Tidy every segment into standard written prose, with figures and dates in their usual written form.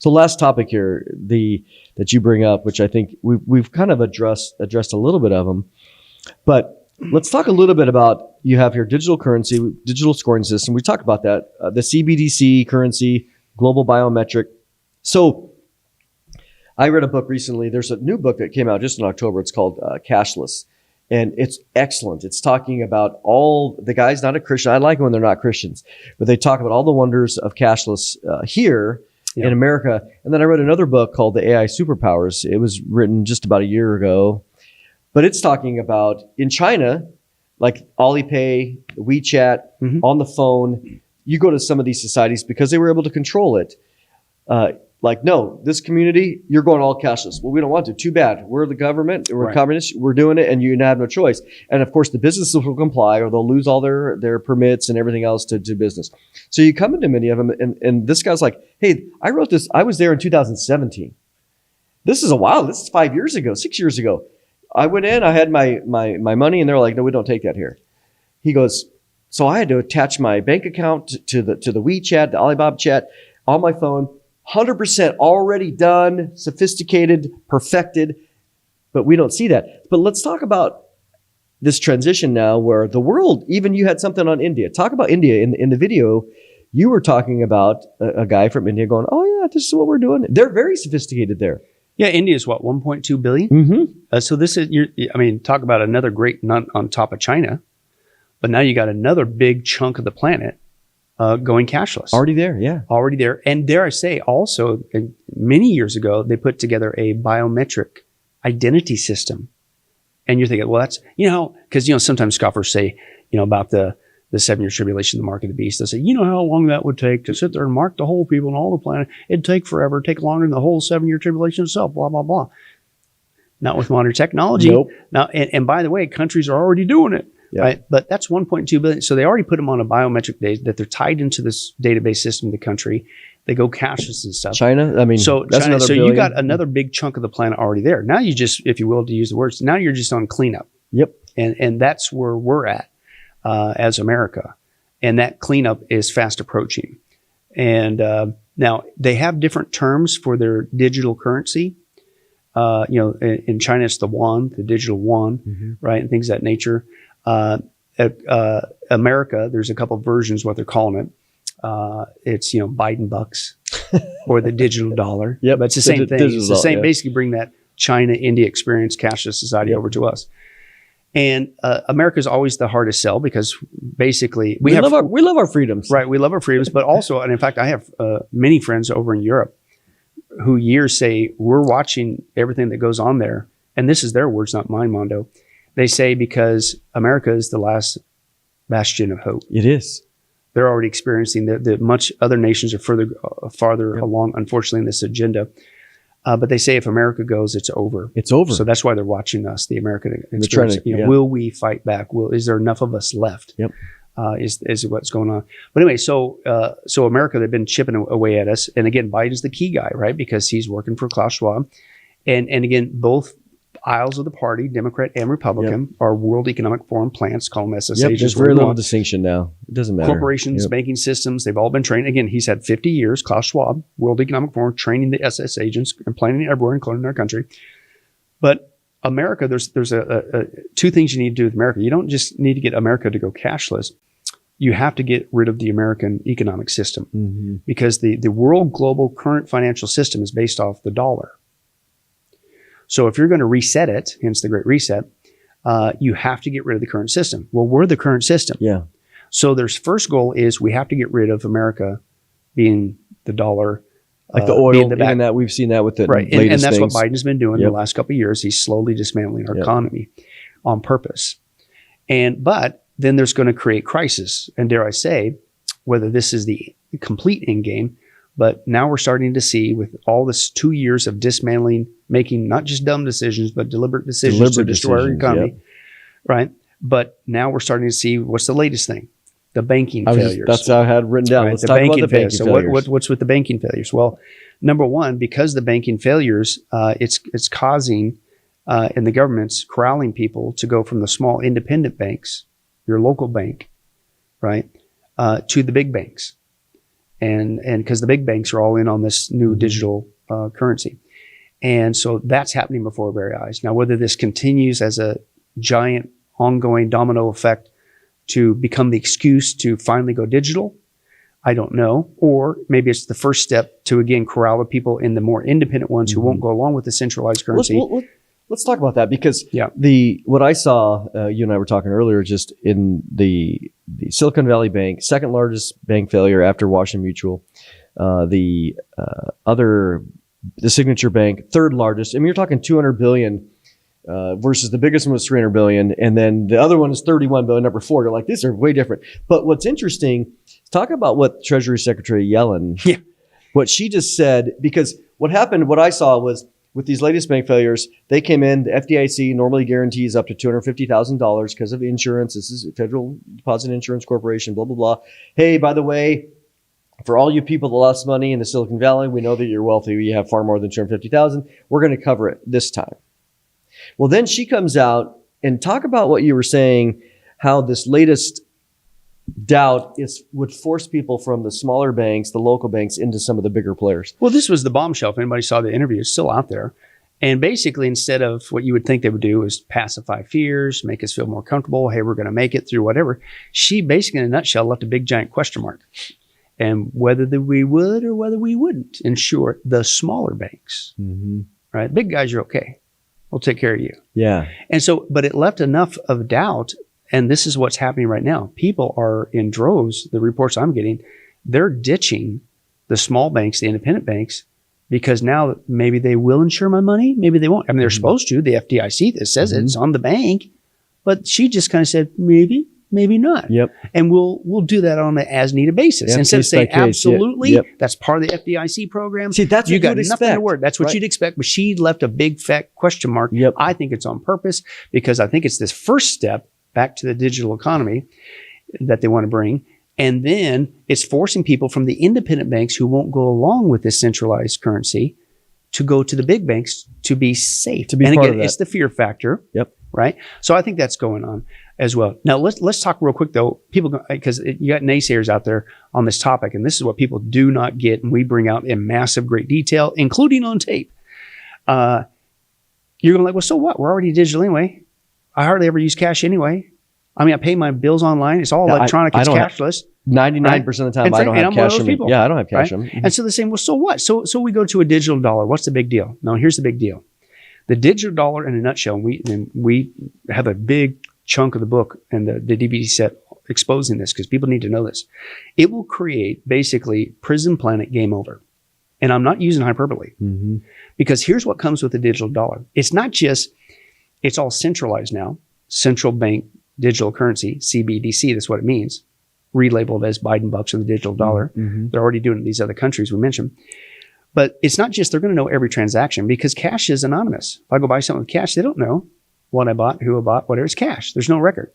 So last topic here, that you bring up, which I think we've kind of addressed a little bit of them, but let's talk a little bit about, you have your digital currency, digital scoring system. We talked about that, the CBDC currency, global biometric. So I read a book recently. There's a new book that came out just in October. It's called Cashless. And it's excellent. It's talking about all the guys, not a Christian. I like it when they're not Christians, but they talk about all the wonders of cashless here in America. And then I read another book called The AI Superpowers. It was written just about a year ago, but it's talking about in China, like Alipay, WeChat, on the phone. You go to some of these societies because they were able to control it. Like, no, this community, you're going all cashless. Well, we don't want to. Too bad. We're the government. We're communists. We're doing it, and you have no choice. And, of course, the businesses will comply, or they'll lose all their permits and everything else to do business. So you come into many of them, and this guy's like, hey, I wrote this. I was there in 2017. This is a while. This is 5 years ago, 6 years ago. I went in. I had my money, and they're like, no, we don't take that here. He goes, so I had to attach my bank account to the WeChat, the Alibaba chat, on my phone. 100% already done, sophisticated, perfected, but we don't see that. But let's talk about this transition now where the world, even you had something on India. Talk about India. In the video, you were talking about a guy from India going, oh yeah, this is what we're doing. They're very sophisticated there. Yeah, India is what, 1.2 billion? So this is, talk about another great nut on top of China, but now you got another big chunk of the planet going cashless. Already there, yeah. Already there. And dare I say, also, many years ago, they put together a biometric identity system. And you're thinking, well, that's, because, sometimes scoffers say, about the 7-year tribulation, the mark of the beast. They say, you know how long that would take to sit there and mark the whole people and all the planet? It'd take forever, take longer than the whole 7-year tribulation itself, blah, blah, blah. Not with modern technology. Nope. Now, and by the way, countries are already doing it. Yeah. Right? But that's 1.2 billion. So they already put them on a biometric date that they're tied into this database system of the country. They go cashless and stuff. China, I mean, so that's China, another so billion. you got another big chunk of the planet already there. Now you just, if you will, to use the words, now you're just on cleanup. Yep. And that's where we're at as America. And that cleanup is fast approaching. And now they have different terms for their digital currency. In China, it's the yuan, the digital yuan, right? And things of that nature. America, there's a couple of versions what they're calling it. It's Biden bucks or the digital dollar. Yep, but it's the same thing. It's the same. Basically, bring that China India experience, cashless society over to us. And America is always the hardest sell because basically we love our freedoms, right? We love our freedoms, but also, and in fact, I have many friends over in Europe who years say we're watching everything that goes on there, and this is their words, not mine, Mondo. They say because America is the last bastion of hope. It is. They're already experiencing that much other nations are farther along, unfortunately, in this agenda. But they say if America goes, it's over. It's over. So that's why they're watching us, the American experience. Will we fight back? Is there enough of us left? Yep. Is what's going on. But anyway, so America, they've been chipping away at us. And again, Biden's the key guy, right? Because he's working for Klaus Schwab. And again, both aisles of the party, Democrat and Republican, are World Economic Forum plants, call them SSAs. There's very little distinction now. It doesn't matter. Corporations, banking systems, they've all been trained. Again, he's had 50 years, Klaus Schwab, World Economic Forum, training the SS agents and planning everywhere, including our country. But America, there's two things you need to do with America. You don't just need to get America to go cashless. You have to get rid of the American economic system because the world global current financial system is based off the dollar. So if you're going to reset it, hence the Great Reset, you have to get rid of the current system. Well, we're the current system. Yeah. So their first goal is we have to get rid of America being the dollar. Like the oil, even that we've seen that with the right. latest and that's things. what Biden's been doing the last couple of years. He's slowly dismantling our economy on purpose. But then there's going to create crisis. And dare I say, whether this is the complete end game, but now we're starting to see with all this 2 years of dismantling, making not just dumb decisions, but deliberate decisions to destroy our economy, right? But now we're starting to see what's the latest thing? The banking failures. That's how I had written down. Right? Let's talk about the banking failures. So what's with the banking failures? Well, number one, because the banking failures, it's causing, and the government's corralling people to go from the small independent banks, your local bank, right, to the big banks. and because the big banks are all in on this new digital currency. And so that's happening before our very eyes. Now, whether this continues as a giant ongoing domino effect to become the excuse to finally go digital, I don't know. Or maybe it's the first step to, again, corral the people in the more independent ones who won't go along with the centralized currency. Let's talk about that, because Yeah. what I saw, you and I were talking earlier, just in the Silicon Valley Bank, second largest bank failure after Washington Mutual, the Signature Bank, third largest. I mean, you're talking 200 billion versus the biggest one was 300 billion, and then the other one is 31 billion, number 4. You're like, these are way different. But what's interesting, talk about what Treasury Secretary Yellen, what she just said, because what happened, what I saw was, with these latest bank failures, they came in, the FDIC normally guarantees up to $250,000 because of insurance. This is Federal Deposit Insurance Corporation, blah, blah, blah. Hey, by the way, for all you people that lost money in the Silicon Valley, we know that you're wealthy. You have far more than $250,000. We're going to cover it this time. Well, then she comes out and talk about what you were saying, how this latest doubt would force people from the smaller banks, the local banks, into some of the bigger players. Well, this was the bombshell. If anybody saw the interview, it's still out there. And basically, instead of what you would think they would do is pacify fears, make us feel more comfortable, hey, we're going to make it through whatever, she basically, in a nutshell, left a big giant question mark. And whether we would or whether we wouldn't insure the smaller banks, right? Big guys, you're okay. We'll take care of you. Yeah. And so, but it left enough of doubt. And this is what's happening right now. People are in droves, the reports I'm getting, they're ditching the small banks, the independent banks, because now maybe they will insure my money, maybe they won't. I mean, they're supposed to. The FDIC that says it's on the bank, but she just kind of said, maybe, maybe not. Yep. And we'll do that on an as-needed basis. Yep, Instead of saying absolutely, Yep. that's part of the FDIC program. See, that's you what got you'd nothing expect. to worry. That's what you'd expect. But she left a big fat question mark. Yep. I think it's on purpose, because I think it's this first step back to the digital economy that they want to bring. And then it's forcing people from the independent banks who won't go along with this centralized currency to go to the big banks to be safe. To be and part again, of that. it's the fear factor. Yep. Right. So I think that's going on as well. Now let's talk real quick though. People, because you got naysayers out there on this topic, and this is what people do not get, and we bring out in massive great detail, including on tape. You're going like, well, so what? We're already digital anyway. I hardly ever use cash anyway. I mean, I pay my bills online. It's all electronic. It's cashless. 99% of the time, I don't have cash in me. People, Yeah, I don't have cash right? in me. And so they're saying, well, so what? So we go to a digital dollar. What's the big deal? No, here's the big deal. The digital dollar, in a nutshell, and we have a big chunk of the book and the DVD set exposing this, because people need to know this. It will create basically Prison Planet game over. And I'm not using hyperbole, because here's what comes with the digital dollar. It's not just, it's all centralized now. Central bank digital currency, CBDC, that's what it means. Relabeled as Biden bucks or the digital dollar. They're already doing it in these other countries we mentioned. But it's not just they're going to know every transaction, because cash is anonymous. If I go buy something with cash, they don't know what I bought, who I bought, whatever. It's cash. There's no record.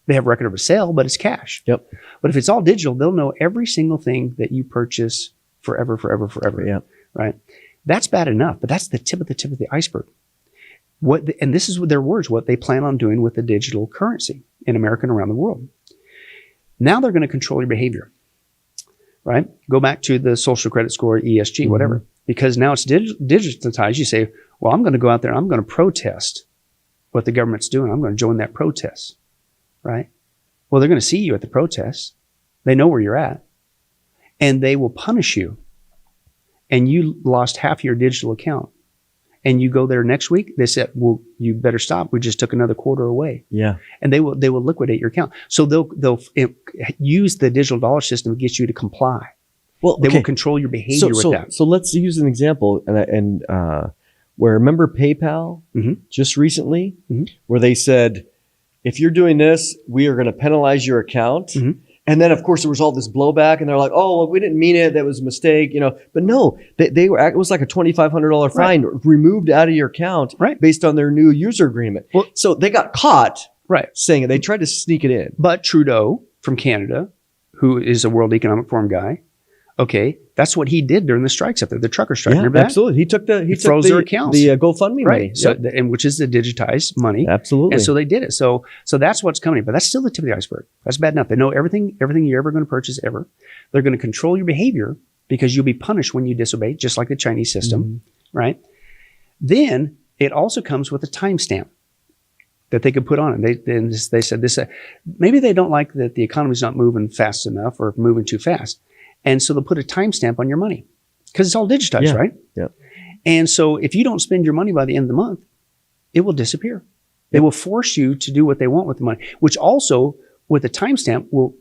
They have a record of a sale, but it's cash. Yep. But if it's all digital, they'll know every single thing that you purchase forever. Yep. Right? That's bad enough, but that's the tip of the iceberg. And this is their words, what they plan on doing with the digital currency in America and around the world. Now they're going to control your behavior, right? Go back to the social credit score, ESG, whatever, because now it's digitized. You say, well, I'm going to go out there and I'm going to protest what the government's doing. I'm going to join that protest, right? Well, they're going to see you at the protest. They know where you're at, and they will punish you. And you lost half your digital account. And you go there next week, they said, well, you better stop. We just took another quarter away. Yeah. And they will liquidate your account. So they'll use the digital dollar system to get you to comply. Well, they will control your behavior with that. So let's use an example, where, remember PayPal just recently, where they said, if you're doing this, we are going to penalize your account. And then, of course, there was all this blowback, and they're like, "Oh, well, we didn't mean it. That was a mistake, you know." But no, they were. It was like a $2,500 fine removed out of your account, based on their new user agreement. Well, so they got caught, saying it. They tried to sneak it in. But Trudeau from Canada, who is a World Economic Forum guy, Okay, that's what he did during the strikes up there, the trucker strike. Yeah, Remember that? absolutely. He took froze their accounts. the GoFundMe money. So, Yep. and which is the digitized money. Absolutely. And so they did it. So that's what's coming. But that's still the tip of the iceberg. That's bad enough. They know everything you're ever going to purchase ever. They're going to control your behavior because you'll be punished when you disobey, just like the Chinese system, right? Then it also comes with a timestamp that they could put on it. They said this. Maybe they don't like that the economy's not moving fast enough or moving too fast, and so they'll put a timestamp on your money because it's all digitized, right? Yeah. And so if you don't spend your money by the end of the month, it will disappear. They will force you to do what they want with the money, which also with a timestamp will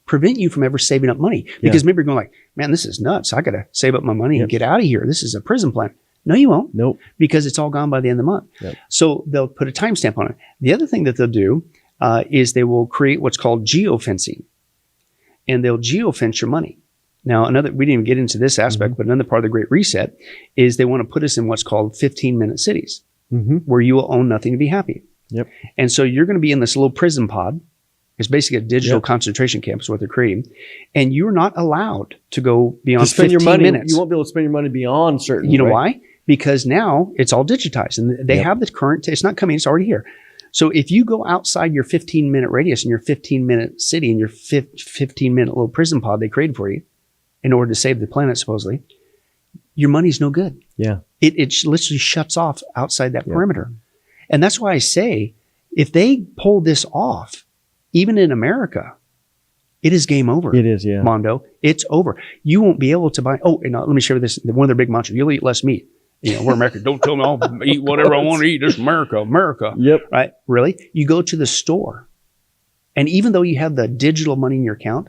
prevent you from ever saving up money. Because maybe you're going like, man, this is nuts. I got to save up my money and get out of here. This is a prison plan. No, you won't. Nope. Because it's all gone by the end of the month. Yep. So they'll put a timestamp on it. The other thing that they'll do is they will create what's called geofencing. And they'll geofence your money. Now, we didn't even get into this aspect, but another part of the Great Reset is they want to put us in what's called 15-minute cities, where you will own nothing to be happy. Yep. And so you're going to be in this little prison pod. It's basically a digital concentration camp is what they're creating. And you're not allowed to go beyond 15 minutes. You won't be able to spend your money beyond certain. You know why? Because now it's all digitized and they have the current, it's not coming, it's already here. So if you go outside your 15-minute radius in your 15-minute city in your 15-minute little prison pod they created for you in order to save the planet, supposedly, your money's no good. Yeah. It literally shuts off outside that perimeter. And that's why I say, if they pull this off, even in America, it is game over. It is, yeah. Mondo, it's over. You won't be able to buy, and let me share this, one of their big mantras, you'll eat less meat. We're America. Don't tell me I'll eat whatever I want to eat. This is America. Yep. Right? Really? You go to the store, and even though you have the digital money in your account,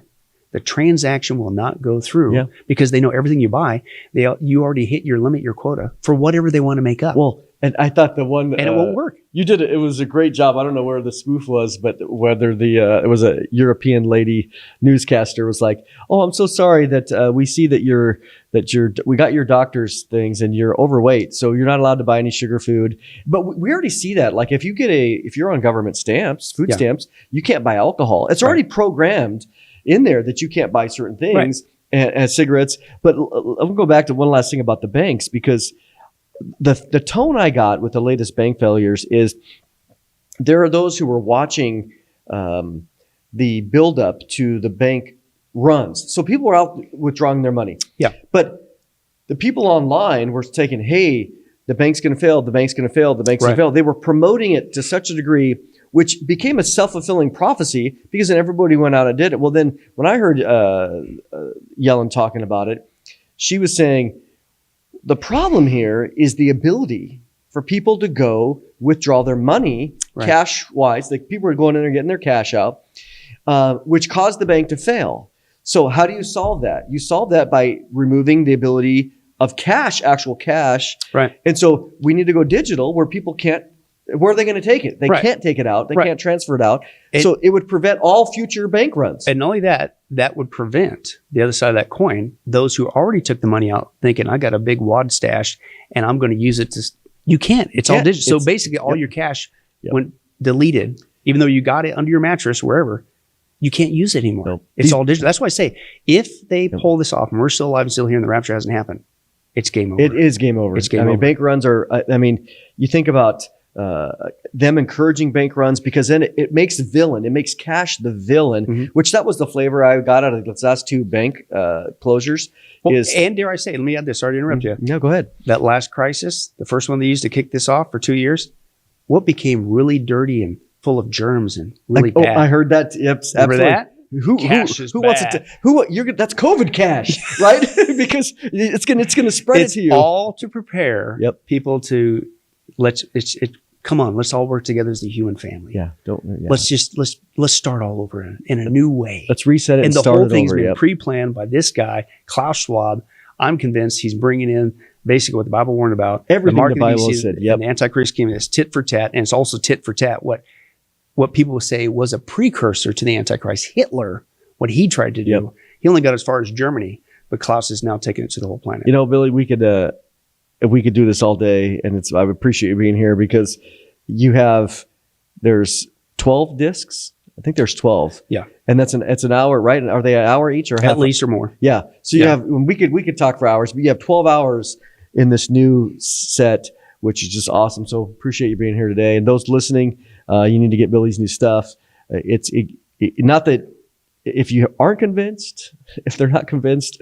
the transaction will not go through because they know everything you buy. You already hit your limit, your quota for whatever they want to make up. Well, and I thought the one and it won't work. You did it. It was a great job. I don't know where the spoof was, but whether it was a European lady newscaster was like, "Oh, I'm so sorry that we see that we got your doctor's things and you're overweight, so you're not allowed to buy any sugar food." But we already see that. Like if you're on government stamps, food stamps, you can't buy alcohol. It's already programmed in there that you can't buy certain things and cigarettes. But I'll go back to one last thing about the banks, because the tone I got with the latest bank failures is there are those who were watching the buildup to the bank runs. So people were out withdrawing their money. Yeah. But the people online were taking, hey, the bank's going to fail, the bank's going to fail, the bank's going to fail. They were promoting it to such a degree, which became a self-fulfilling prophecy, because then everybody went out and did it. Well, then when I heard Yellen talking about it, she was saying, the problem here is the ability for people to go withdraw their money cash-wise. Like people are going in there getting their cash out, which caused the bank to fail. So how do you solve that? You solve that by removing the ability of cash, actual cash. Right. And so we need to go digital, where people can't. Where are they going to take it? They can't take it out. They can't transfer it out. So it would prevent all future bank runs. And not only that, that would prevent the other side of that coin, those who already took the money out thinking, I got a big wad stash and I'm going to use it to. You can't. It's all digital. So basically all your cash went deleted, even though you got it under your mattress, wherever. You can't use it anymore. It's all digital. That's why I say, if they pull this off and we're still alive and still here and the rapture hasn't happened, it's game over. It is game over. It's game over. Bank runs are, you think about them encouraging bank runs, because then it makes cash the villain, which that was the flavor I got out of the last two bank closures. And dare I say, let me add this, sorry to interrupt you. No, go ahead. That last crisis, the first one they used to kick this off for 2 years, what became really dirty and full of germs and really bad? I heard that. Yep, remember that? Who wants it to? That's COVID cash, right? Because it's gonna spread it to you. All to prepare people to come on, let's all work together as a human family. Let's start all over in a new way. Let's reset it. And the whole thing's been pre-planned by this guy, Klaus Schwab. I'm convinced he's bringing in basically what the Bible warned about. Everything the Bible said. And the Antichrist came in as tit for tat, and it's also tit for tat. What people would say was a precursor to the Antichrist, Hitler, what he tried to do. He only got as far as Germany, but Klaus is now taking it to the whole planet. Billy, we could do this all day, and I would appreciate you being here, because there's 12 discs I think there's 12. Yeah. And it's an hour, right? Are they an hour each or half? At least or more. Yeah. So you have, we could talk for hours, but you have 12 hours in this new set, which is just awesome. So appreciate you being here today. And those listening, you need to get Billy's new stuff. Not that if you aren't convinced, if they're not convinced,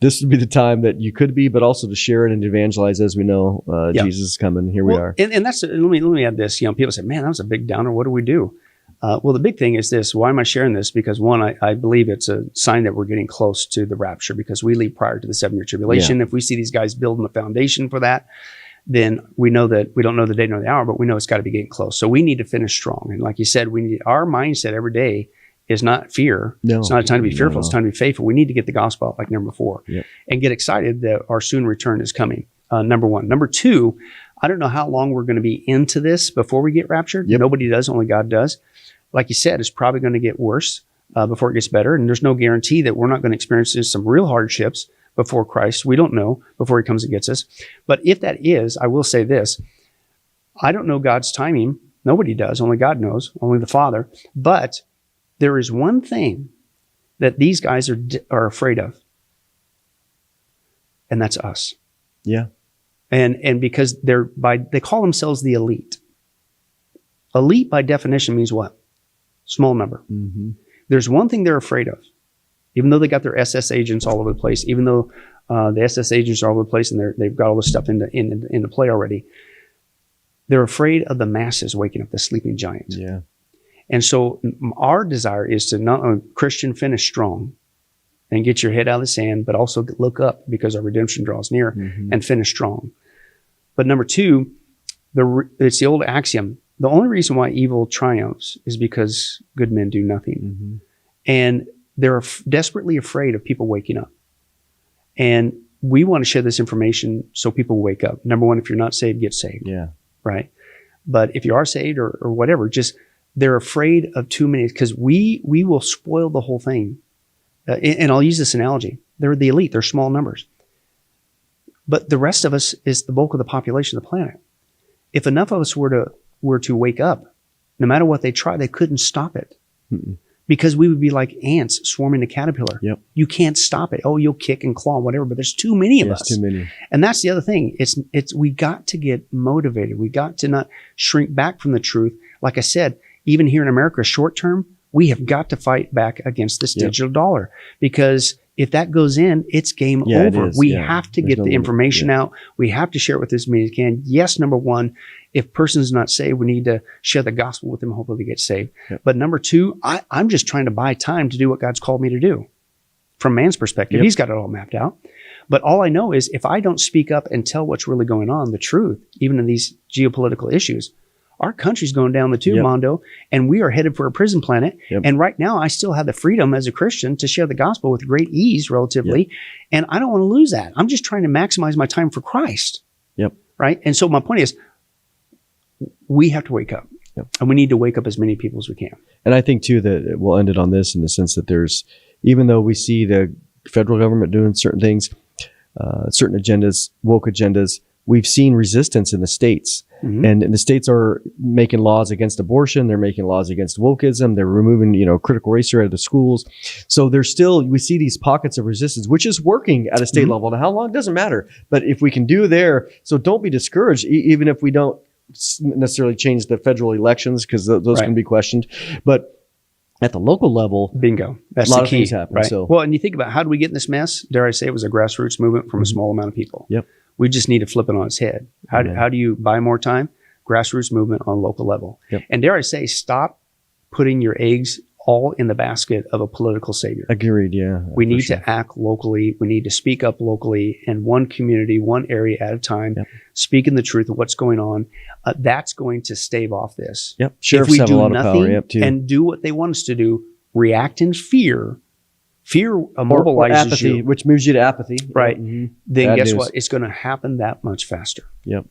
this would be the time that you could be, but also to share it and evangelize, as we know, Jesus is coming. Here we are. And that's, let me add this. People say, man, that was a big downer. What do we do? Well, the big thing is this. Why am I sharing this? Because one, I believe it's a sign that we're getting close to the rapture, because we leave prior to the 7-year tribulation. Yeah. If we see these guys building the foundation for that, then we know that we don't know the day nor the hour, but we know it's got to be getting close. So we need to finish strong. And like you said, our mindset every day is not fear. No, it's not a time to be fearful. No. It's time to be faithful. We need to get the gospel out like never before, and get excited that our soon return is coming. Number one. Number two, I don't know how long we're going to be into this before we get raptured. Nobody does, only God does. Like you said, it's probably going to get worse before it gets better. And there's no guarantee that we're not going to experience some real hardships before Christ. We don't know before he comes and gets us. But if that is, I will say this. I don't know God's timing. Nobody does. Only God knows. Only the Father. But there is one thing that these guys are afraid of, and that's us. Yeah. And because they call themselves the elite. Elite by definition means what? Small number. Mm-hmm. There's one thing they're afraid of, even though they got their SS agents all over the place, even though the SS agents are all over the place and they've got all this stuff into play already. They're afraid of the masses waking up the sleeping giants. Yeah. And so our desire is to not only Christian finish strong and get your head out of the sand, but also look up because our redemption draws near, and finish strong. But number two, it's the old axiom. The only reason why evil triumphs is because good men do nothing. Mm-hmm. And they're desperately afraid of people waking up. And we want to share this information so people wake up. Number one, if you're not saved, get saved. Yeah. Right. But if you are saved or whatever, just they're afraid of too many, because we will spoil the whole thing. And I'll use this analogy. They're the elite. They're small numbers. But the rest of us is the bulk of the population of the planet. If enough of us were to wake up, no matter what they try, they couldn't stop it. Mm-mm. Because we would be like ants swarming a caterpillar. Yep. You can't stop it. Oh, you'll kick and claw, whatever, but there's too many of us. Too many. And that's the other thing. We got to get motivated. We got to not shrink back from the truth. Like I said, even here in America, short term, we have got to fight back against this digital dollar, because if that goes in, it's game over. We have to get the information out. We have to share it with as many as can. Yes, number one, if person's not saved, we need to share the gospel with them. Hopefully they get saved. Yep. But number two, I'm just trying to buy time to do what God's called me to do. From man's perspective, he's got it all mapped out. But all I know is if I don't speak up and tell what's really going on, the truth, even in these geopolitical issues, our country's going down the tube, Mondo, and we are headed for a prison planet. Yep. And right now, I still have the freedom as a Christian to share the gospel with great ease, relatively. And I don't want to lose that. I'm just trying to maximize my time for Christ. Yep. Right? And so my point is, we have to wake up. Yep. And we need to wake up as many people as we can. And I think, too, that we'll end it on this in the sense that even though we see the federal government doing certain things, certain agendas, woke agendas, we've seen resistance in the states. Mm-hmm. And the states are making laws against abortion. They're making laws against wokeism. They're removing, critical race theory out of the schools. So we see these pockets of resistance, which is working at a state level. Now, how long doesn't matter. But if we can do there, so don't be discouraged, even if we don't necessarily change the federal elections, because those can be questioned. But at the local level, bingo, that's a lot the of key. things happen. Right. So, well, and you think about how do we get in this mess? Dare I say it was a grassroots movement from a small amount of people. Yep. We just need to flip it on its head. How do you buy more time? Grassroots movement on local level. Yep. And dare I say, stop putting your eggs all in the basket of a political savior. Agreed, yeah. We need to act locally. We need to speak up locally in one community, one area at a time, speaking the truth of what's going on. That's going to stave off this. Yep. If we do nothing and do what they want us to do, react in fear immobilizes or apathy, you. Which moves you to apathy. Right. Mm-hmm. Then guess what? It's going to happen that much faster. Yep.